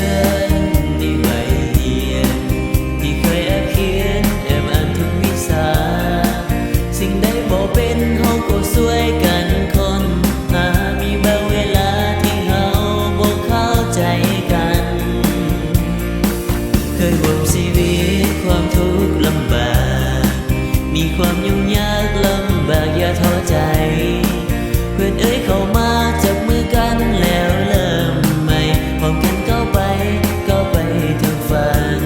อนในวัยเรียนที่เคยแอบเขียนแอบอ่านทุกวิชาสิ่งใดบ่เป็นเฮาก็ช่วยกันคนหามีบางเวลาที่เฮาบ่เข้าใจกันเคยร่วมชีวิตความทุกข์ลำบากมีความยุ่งยากลำบากอย่าท้อใจเพื่อนเอ้ยเข้ามาจับมือกันแล้วเริ่มใหม่พร้อมกันก้าวไปถึงฝัน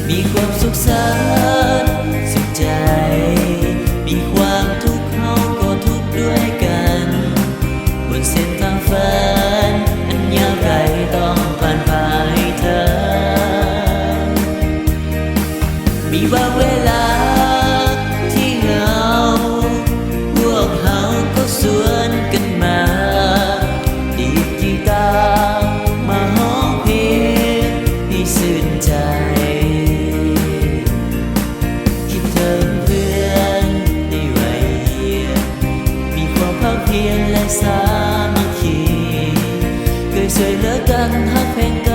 มีความสุขสันต์สุขใจมีความทุกข์เฮาก็ทุกข์ด้วยกันบนเส้นทางฝันอันยาวไกลต้องผ่านให้เธอมีบางเวลาที่เหงาพวกเฮาก็สวนกันมาดีดกีตาร์มาฮ้องเพลงให้ชื่นใจคิดถึงเพื่อนในวัยเรียนมีความภาคเพียรและสามัคคีเคยช่วยเหลือกันฮักแพงกัน